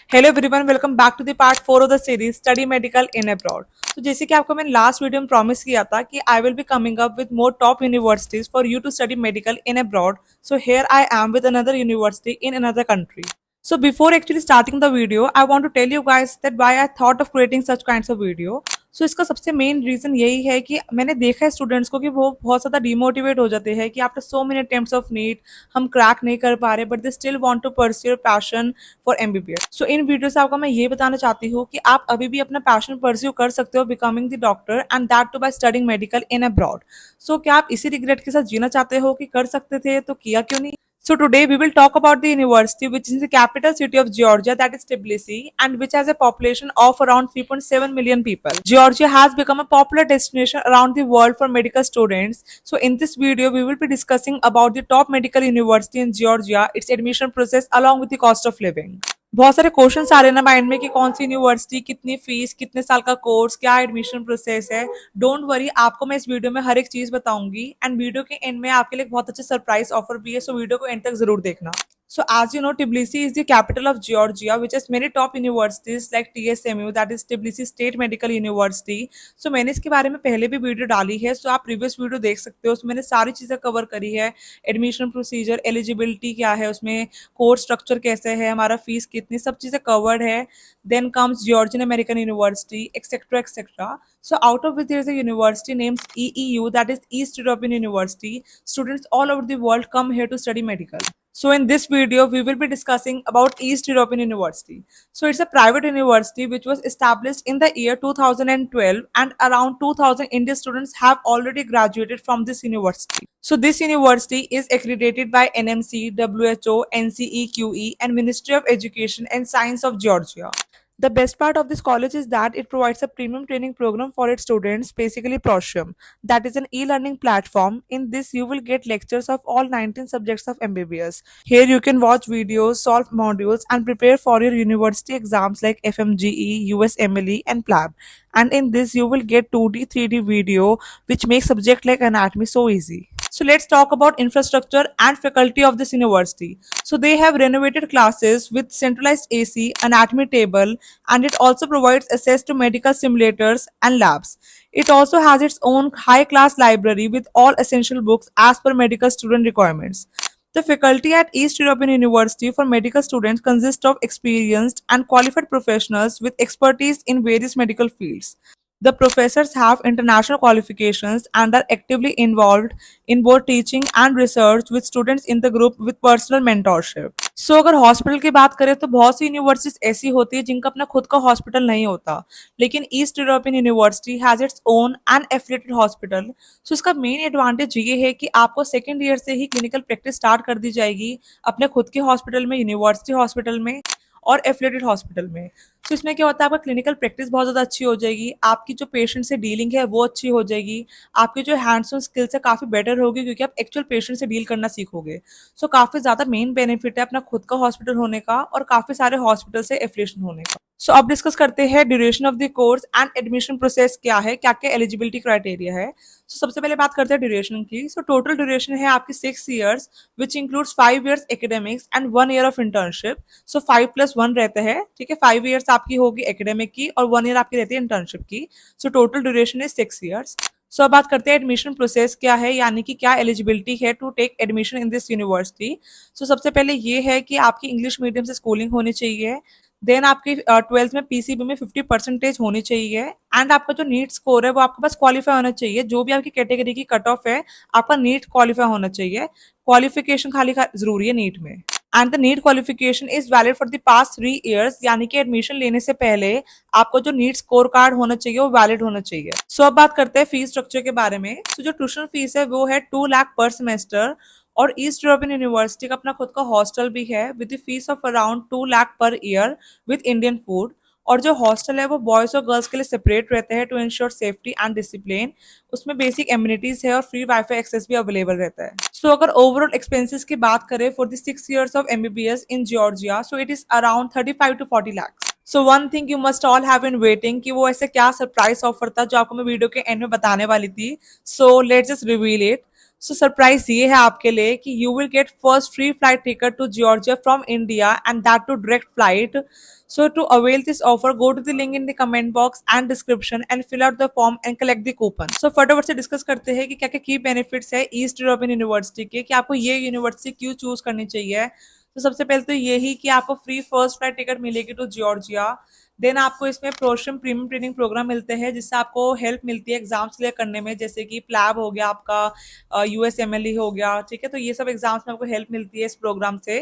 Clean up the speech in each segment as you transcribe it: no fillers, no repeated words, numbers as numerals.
Hello everyone, welcome back to the part 4 of the series study medical in abroad. तो जैसे कि आपको मैंने लास्ट वीडियो में प्रॉमिस किया था कि I will be coming up with more top universities for you to study medical in abroad. So here I am with another university in another country. So before actually starting the video, I want to tell you guys that why I thought of creating such kinds of video. सो इसका सबसे main reason यही है कि मैंने देखा है students को कि वो बहुत ज़्यादा डिमोटिवेट हो जाते हैं कि after so many attempts of NEET हम क्रैक नहीं कर पा रहे, but they still want to pursue passion for MBBS. So in video से आपको मैं ये बताना चाहती हूँ कि आप अभी भी अपना पैशन परस्यू कर सकते हो becoming the doctor, and that too by studying medical in abroad. So क्या आप इसी रिग्रेट के साथ जीना चाहते हो कि कर सकते थे तो किया क्यों नहीं? So today we will talk about the university which is the capital city of Georgia, that is Tbilisi, and which has a population of around 3.7 million people. Georgia has become a popular destination around the world for medical students. So in this video we will be discussing about the top medical university in Georgia, its admission process along with the cost of living. बहुत सारे questions आ रहे हैं ना mind में कि कौन सी university, कितनी fees, कितने साल का कोर्स, क्या एडमिशन प्रोसेस है। डोंट वरी, आपको मैं इस वीडियो में हर एक चीज बताऊंगी, एंड वीडियो के एंड में आपके लिए बहुत अच्छे सरप्राइज ऑफर भी है, सो वीडियो को एंड तक जरूर देखना। So as you know, Tbilisi is the capital of Georgia, which has many top universities like TSMU, that is Tbilisi State Medical University. So मैंने इसके बारे में पहले भी वीडियो डाली है, so आप प्रीवियस वीडियो देख सकते हो। उसमें मैंने सारी चीज़ें कवर करी है, एडमिशन प्रोसीजर, एलिजिबिलिटी क्या है उसमें, कोर्स स्ट्रक्चर कैसे है, हमारा फीस कितनी, सब चीज़ें कवर्ड है। Then comes Georgian American university etcetera etcetera. So out of which there is a university named EEU, that is East European University. Students all over the world come here to study medical. So in this video, we will be discussing about East European University. So it's a private university which was established in the year 2012, and around 2000 Indian students have already graduated from this university. So this university is accredited by NMC, WHO, NCEQE, and Ministry of Education and Science of Georgia. The best part of this college is that it provides a premium training program for its students, basically Protium. That is an e-learning platform. In this, you will get lectures of all 19 subjects of MBBS. Here, you can watch videos, solve modules, and prepare for your university exams like FMGE, USMLE, and PLAB. And in this, you will get 2D, 3D video, which makes subject like anatomy so easy. So let's talk about infrastructure and faculty of this university. So they have renovated classes with centralized AC, anatomy table, and it also provides access to medical simulators and labs. It also has its own high-class library with all essential books as per medical student requirements. The faculty at East European University for medical students consists of experienced and qualified professionals with expertise in various medical fields. The professors have international qualifications and are actively involved in both teaching and research with students in the group with personal mentorship. सो अगर hospital की बात करें तो बहुत सी universities ऐसी होती है जिनका अपना खुद का हॉस्पिटल नहीं होता, लेकिन East European University has its own and affiliated hospital. So इसका मेन एडवांटेज ये है कि आपको सेकेंड ईयर से ही क्लिनिकल प्रैक्टिस स्टार्ट कर दी जाएगी अपने खुद के हॉस्पिटल में, यूनिवर्सिटी हॉस्पिटल में और एफिलिएटेड हॉस्पिटल में। तो इसमें क्या होता है, आपका क्लिनिकल प्रैक्टिस बहुत ज़्यादा अच्छी हो जाएगी, आपकी जो पेशेंट से डीलिंग है वो अच्छी हो जाएगी, आपकी जो हैंड्स ऑन स्किल्स है काफ़ी बेटर होगी क्योंकि आप एक्चुअल पेशेंट से डील करना सीखोगे। सो काफ़ी ज़्यादा मेन बेनिफिट है अपना खुद का हॉस्पिटल होने का और काफ़ी सारे हॉस्पिटल से एफिलिएशन होने का। सो अब डिस्कस करते हैं duration of the course and admission process क्या है, क्या क्या एलिजिबिलिटी क्राइटेरिया है। सो सबसे पहले बात करते हैं ड्यूरेशन की। सो टोटल ड्यूरेशन है आपकी 6 years, which includes 5 years academics and 1 year of internship. So 5+1 रहता है, ठीक है। 5 years आपकी होगी एकेडमिक की और 1 year आपकी रहती है इंटर्नशिप की। So total duration is 6 years। सो अब बात करते हैं एडमिशन प्रोसेस क्या है, यानी कि क्या एलिजिबिलिटी है to take admission in this university. So सबसे पहले ये है कि आपकी इंग्लिश मीडियम से स्कूलिंग होनी चाहिए। देन आपकी 12th में पीसीबी में 50% होनी चाहिए, एंड आपका जो नीट स्कोर है वो आपके पास क्वालिफाई होना चाहिए। जो भी आपकी कैटेगरी की कट ऑफ है, आपका नीट क्वालिफाई होना चाहिए। क्वालिफिकेशन खाली जरूरी है नीट में, and the NEET qualification is valid for the past 3 years, यानी कि एडमिशन लेने से पहले आपको जो नीट स्कोर कार्ड होना चाहिए वो वैलिड होना चाहिए। सो अब बात करते हैं फीस स्ट्रक्चर के बारे में। सो जो ट्यूशन फीस है वो है 2 लाख पर सेमेस्टर, और ईस्ट यूरोपियन यूनिवर्सिटी का अपना खुद का हॉस्टल भी है with the fees of around 2 lakh per year with Indian food. और जो हॉस्टल है वो बॉयज और गर्ल्स के लिए सेपरेट रहते हैं to ensure safety and discipline. उसमें बेसिक एम्यूनिटीज है और फ्री वाईफाई एक्सेस भी अवेलेबल रहता है। सो अगर ओवरऑल एक्सपेंसेस की बात करें for the 6 years of MBBS in Georgia, so it is around 35 to 40 lakhs। So one thing you must all have in waiting कि वो ऐसे क्या सरप्राइज ऑफर था जो आपको मैं वीडियो के एंड में बताने वाली थी। So let's just reveal it. So surprise ये है आपके लिए कि you will get first free flight ticket to Georgia from India and that to direct flight. So to avail this offer, go to the link in the comment box and description and fill out the form and collect the coupon. So फटाफट से discuss करते हैं कि क्या क्या key benefits है east European university के, कि आपको ये यूनिवर्सिटी क्यों चूज करनी चाहिए. तो सबसे पहले तो यही कि आपको फ्री फर्स्ट फ्लाइट टिकट मिलेगी टू जॉर्जिया. देन आपको इसमें प्रोशम प्रीमियम ट्रेनिंग प्रोग्राम मिलते हैं जिससे आपको हेल्प मिलती है एग्जाम्स क्लियर करने में, जैसे कि प्लैब हो गया आपका, यूएसएमएलई हो गया. ठीक है, तो ये सब एग्जाम्स में आपको हेल्प मिलती है इस प्रोग्राम से.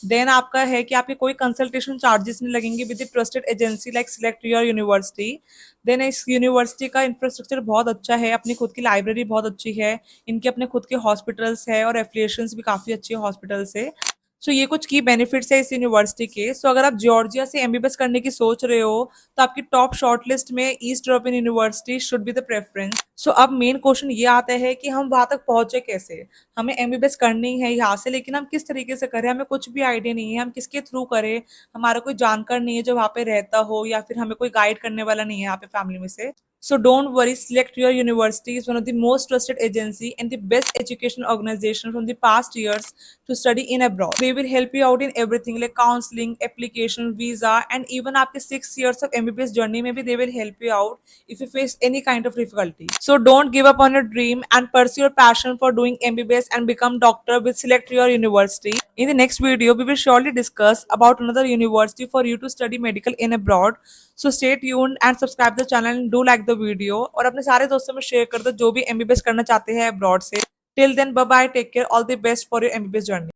देन आपका है कि आपके कोई कंसल्टेशन चार्जेस नहीं लगेंगे with the trusted agency like select your university. Then इस यूनिवर्सिटी का इंफ्रास्ट्रक्चर बहुत अच्छा है, अपनी खुद की लाइब्रेरी बहुत अच्छी है, इनके अपने खुद के हॉस्पिटल्स है और एफिलिएशंस भी काफ़ी अच्छी है हॉस्पिटल से. सो ये कुछ की बेनिफिट्स है इस यूनिवर्सिटी के. सो अगर आप जॉर्जिया से एमबीबीएस करने की सोच रहे हो तो आपकी टॉप शॉर्टलिस्ट में East European University should be the preference. So अब मेन क्वेश्चन ये आता है कि हम वहां तक पहुंचे कैसे. हमें एमबीबीएस करनी है यहाँ से, लेकिन हम किस तरीके से करें, हमें कुछ भी आइडिया नहीं है, हम किसके थ्रू करें. हमारा कोई जानकार नहीं है जो वहाँ पे रहता हो, या फिर हमें कोई गाइड करने वाला नहीं है यहाँ पे फैमिली में से. So don't worry, select your university is one of the most trusted agency and the best education organization from the past years to study in abroad. They will help you out in everything like counseling, application, visa, and even after 6 years of MBBS journey, maybe they will help you out if you face any kind of difficulty. So don't give up on your dream and pursue your passion for doing MBBS and become doctor with select your university. In the next video, we will surely discuss about another university for you to study medical in abroad. So stay tuned and subscribe the channel and do like the video. और अपने सारे दोस्तों में share कर दो जो भी MBBS करना चाहते हैं अब्रॉड से. Till then, bye bye, take care, all the best for your MBBS journey.